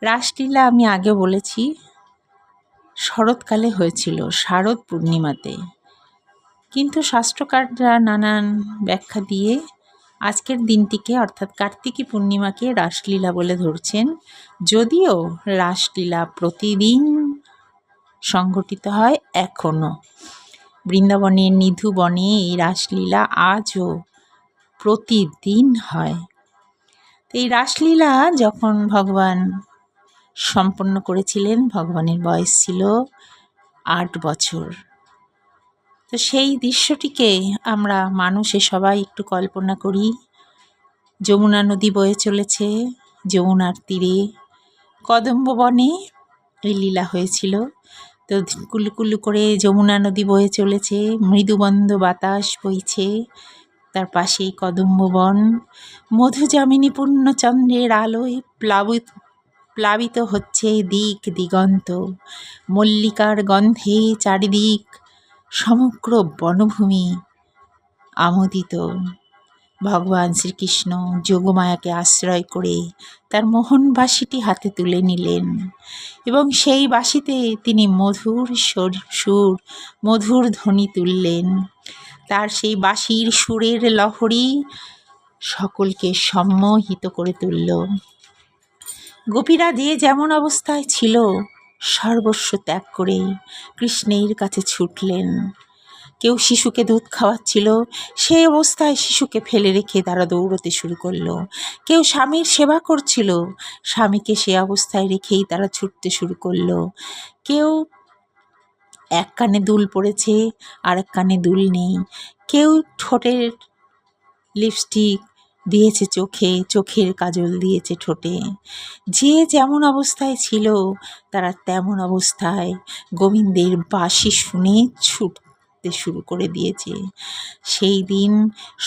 রাসলীলা আমি আগে বলেছি শরৎকালে হয়েছিল, শারদ পূর্ণিমাতে। কিন্তু শাস্ত্রকাররা নানান ব্যাখ্যা দিয়ে আজকের দিনটিকে অর্থাৎ কার্তিকী পূর্ণিমাকে রাসলীলা বলে ধরছেন। যদিও রাসলীলা প্রতিদিন সংঘটিত হয় এখনও। বৃন্দাবনের নিধু বনে এই রাসলীলা আজও প্রতিদিন হয়। এই রাসলীলা যখন ভগবান সম্পন্ন করেছিলেন, ভগবানের বয়স ছিল 8 বছর। তো সেই দৃশ্যটিকে আমরা মানুষে সবাই একটু কল্পনা করি। যমুনা নদী বয়ে চলেছে, যমুনার তীরে কদম্ব বনে এই লীলা হয়েছিল। তো কুলু কুলু করে যমুনা নদী বয়ে চলেছে, মৃদুবন্ধ বাতাস বইছে, তার পাশেই কদম্ব বন। মধুযামিনী পূর্ণচন্দ্রের আলোয় প্লাবিত হচ্ছে দিক দিগন্ত, মল্লিকার গন্ধে চারিদিক সমগ্র বনভূমি আমোদিত। ভগবান শ্রীকৃষ্ণ যোগমায়াকে আশ্রয় করে তার মোহন বাঁশিটি হাতে তুলে নিলেন এবং সেই বাঁশিতে তিনি মধুর সুর, মধুর ধ্বনি তুললেন। তার সেই বাঁশির সুরের লহরী সকলকে সম্মোহিত করে তুলল। গোপীরা যে যেমন অবস্থায় ছিল সর্বস্ব ত্যাগ করে কৃষ্ণের কাছে ছুটলেন। কেউ শিশুকে দুধ খাওয়াচ্ছিল, সেই অবস্থায় শিশুকে ফেলে রেখে তারা দৌড়তে শুরু করলো। কেউ স্বামীর সেবা করছিল, স্বামীকে সে অবস্থায় রেখেই তারা ছুটতে শুরু করলো। কেউ এক কানে দুল পড়েছে, আর এক কানে দুল নেই। কেউ ঠোঁটের লিপস্টিক দিয়েছে চোখে, চোখের কাজল দিয়েছে ঠোঁটে। যে যেমন অবস্থায় ছিল তারা তেমন অবস্থায় গোবিন্দের বাঁশি শুনে ছুটতে শুরু করে দিয়েছে। সেই দিন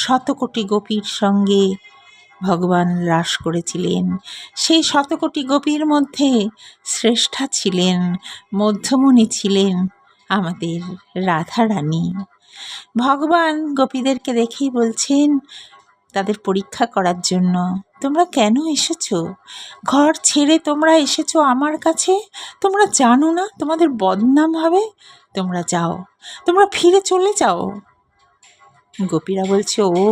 শতকোটি গোপীর সঙ্গে ভগবান রাস করেছিলেন। সেই শতকোটি গোপীর মধ্যে শ্রেষ্ঠা ছিলেন, মধ্যমণি ছিলেন আমাদের রাধারানী। ভগবান গোপীদেরকে দেখেই বলছেন তাদের পরীক্ষা করার জন্য, তোমরা কেন এসেছো? ঘর ছেড়ে তোমরা এসেছো আমার কাছে? তোমরা জানো না তোমাদের বদনাম হবে? তোমরা যাও, তোমরা ফিরে চলে যাও। গোপীরা বলছে, ও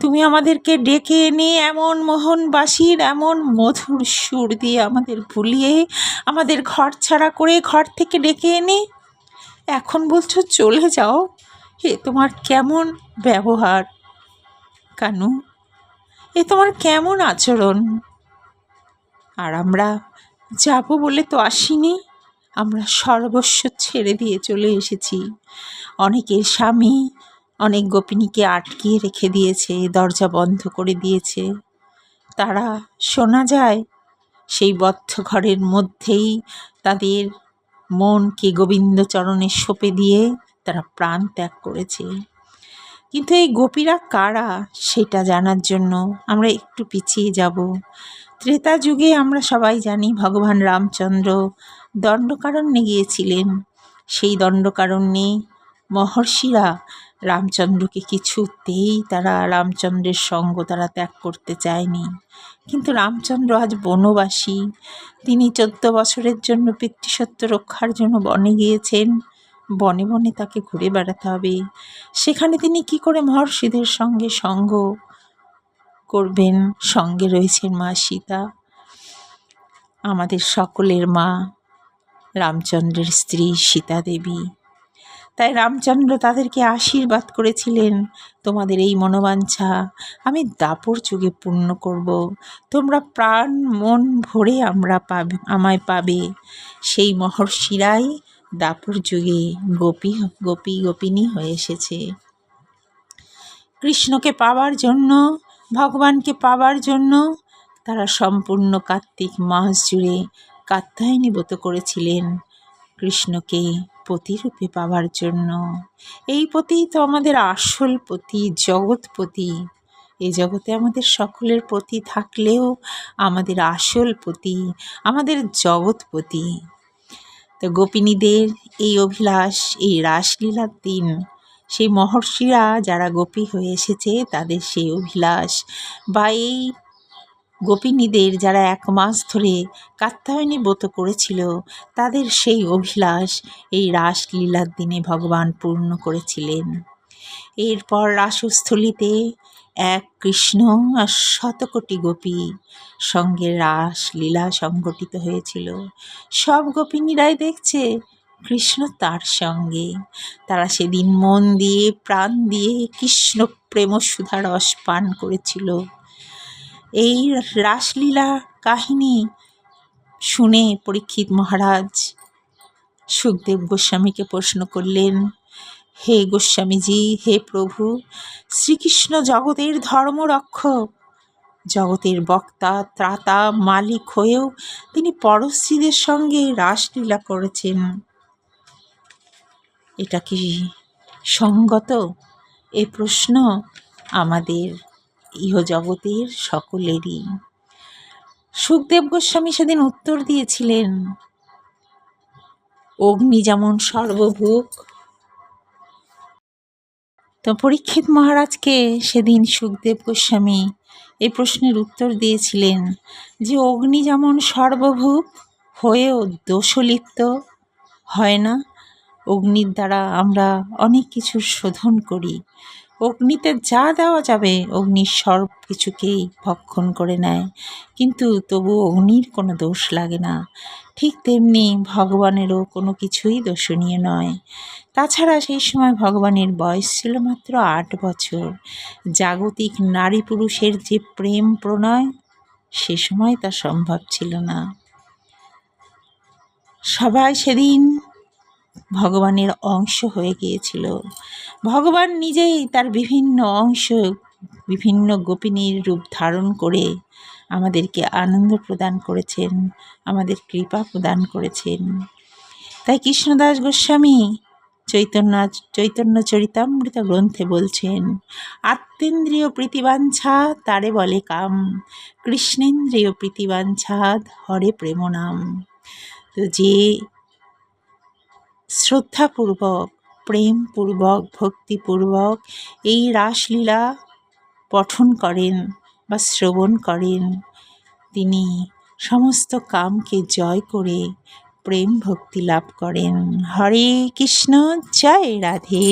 তুমি আমাদেরকে ডেকে এনে এমন মোহন বাঁশির এমন মধুর সুর দিয়ে আমাদের ভুলিয়ে, আমাদের ঘর ছাড়া করে ঘর থেকে ডেকে এনে এখন বলছো চলে যাও? এ তোমার কেমন ব্যবহার কানু? এ তোমার কেমন আচরণ? আর আমরা যাব বলে তো আসিনি, আমরা সর্বস্ব ছেড়ে দিয়ে চলে এসেছি। অনেকের স্বামী অনেক গোপিনীকে আটকিয়ে রেখে দিয়েছে, দরজা বন্ধ করে দিয়েছে। তারা শোনা যায় সেই বদ্ধ ঘরের মধ্যেই তাদের মনকে গোবিন্দচরণে সঁপে দিয়ে তারা প্রাণ ত্যাগ করেছে। কিন্তু এই গোপীরা কারা সেটা জানার জন্য আমরা একটু পিছিয়ে যাব। ত্রেতা যুগে আমরা সবাই জানি ভগবান রামচন্দ্র দণ্ডকারণ্যে গিয়েছিলেন। সেই দণ্ডকারণ্যে মহর্ষিরা রামচন্দ্রকে কিছুতেই তারা রামচন্দ্রের সঙ্গ তারা ত্যাগ করতে চায়নি। কিন্তু রামচন্দ্র আজ বনবাসী, তিনি 14 বছরের জন্য পিতৃসত্য রক্ষার জন্য বনে গিয়েছেন। বনে বনে তাকে ঘুরে বেড়াতে হবে। সেখানে তিনি কি করে মহর্ষিদের সঙ্গে সঙ্গ করবেন? সঙ্গে রয়েছেন মা সীতা, আমাদের সকলের মা, রামচন্দ্রের স্ত্রী সীতা দেবী। তাই রামচন্দ্র তাদেরকে আশীর্বাদ করেছিলেন, তোমাদের এই মনোবাঞ্ছা আমি দাপর যুগে পূর্ণ করব। তোমরা প্রাণ মন ভরে আমায় পাবে। সেই মহর্ষিরাই দাপর যুগে গোপিনী হয়ে এসেছে। কৃষ্ণকে পাওয়ার জন্য, ভগবানকে পাওয়ার জন্য তারা সম্পূর্ণ কার্তিক মাস জুড়ে কাত্যায়নী ব্রত করেছিলেন কৃষ্ণকে পতিরূপে পাওয়ার জন্য। এই পতিই তো আমাদের আসল পতি, জগৎপতি। এই জগতে আমাদের সকলের পতি থাকলেও আমাদের আসল পতি, আমাদের জগৎপতি। তো গোপিনীদের এই অভিলাষ, এই রাসলীলার দিন সেই মহর্ষিরা যারা গোপী হয়ে এসেছে তাদের সেই অভিলাষ বা এই গোপিনীদের যারা 1 মাস ধরে কাত্যায়নী ব্রত করেছিল, তাদের সেই অভিলাষ এই রাসলীলার দিনে ভগবান পূর্ণ করেছিলেন। এরপর রাসস্থলীতে এক কৃষ্ণ আর শতকোটি গোপী সঙ্গে রাসলীলা সংগঠিত হয়েছিল। সব গোপিনীরাই দেখছে কৃষ্ণ তার সঙ্গে। তারা সেদিন মন দিয়ে প্রাণ দিয়ে কৃষ্ণ প্রেম সুধা রস পান করেছিল। এই রাসলীলা কাহিনী শুনে পরীক্ষিত মহারাজ সুখদেব গোস্বামীকে প্রশ্ন করলেন, হে গোস্বামীজি, হে প্রভু, শ্রীকৃষ্ণ জগতের ধর্মরক্ষক, জগতের বক্তা, ত্রাতা, মালিক হয়েও তিনি পরস্ত্রীদের সঙ্গে রাসলীলা করেছেন, এটা কি সঙ্গত? এ প্রশ্ন আমাদের ইহজগতের সকলেরই। সুখদেব গোস্বামী সেদিন উত্তর দিয়েছিলেন, অগ্নি যেমন সর্বভূক। তো পরীক্ষিত মহারাজকে সেদিন সুখদেব গোস্বামী এই প্রশ্নের উত্তর দিয়েছিলেন যে অগ্নি যেমন সর্বভূক হয়েও দোষলিপ্ত হয় না, অগ্নির দ্বারা আমরা অনেক কিছু শোধন করি। অগ্নিতে যা দেওয়া যাবে অগ্নি সব কিছুকেই ভক্ষণ করে নেয়, কিন্তু তবু অগ্নির কোনো দোষ লাগে না। ঠিক তেমনি ভগবানেরও কোনো কিছুই দোষণীয় নয়। তাছাড়া সেই সময় ভগবানের বয়স ছিল মাত্র 8 বছর। জাগতিক নারী পুরুষের যে প্রেম প্রণয়, সে সময় তা সম্ভব ছিল না। সবাই সেদিন ভগবানের অংশ হয়ে গিয়েছিল। ভগবান নিজেই তার বিভিন্ন অংশ বিভিন্ন গোপিনীর রূপ ধারণ করে আমাদেরকে আনন্দ প্রদান করেছেন, আমাদের কৃপা প্রদান করেছেন। তাই কৃষ্ণদাস গোস্বামী চৈতন্য চরিতামৃত গ্রন্থে বলছেন, আত্মেন্দ্রিয় প্রীতিবাঞ্ছা তারে বলে কাম, কৃষ্ণেন্দ্রিয় প্রীতিবাঞ্ছাদ হরে প্রেম নাম। তো যে শ্রদ্ধাপূর্বক, প্রেমপূর্বক, ভক্তিপূর্বক এই রাসলীলা পঠন করেন বা শ্রবণ করেন, তিনি সমস্ত কামকে জয় করে প্রেম ভক্তি লাভ করেন। হরে কৃষ্ণ, জয় রাধে।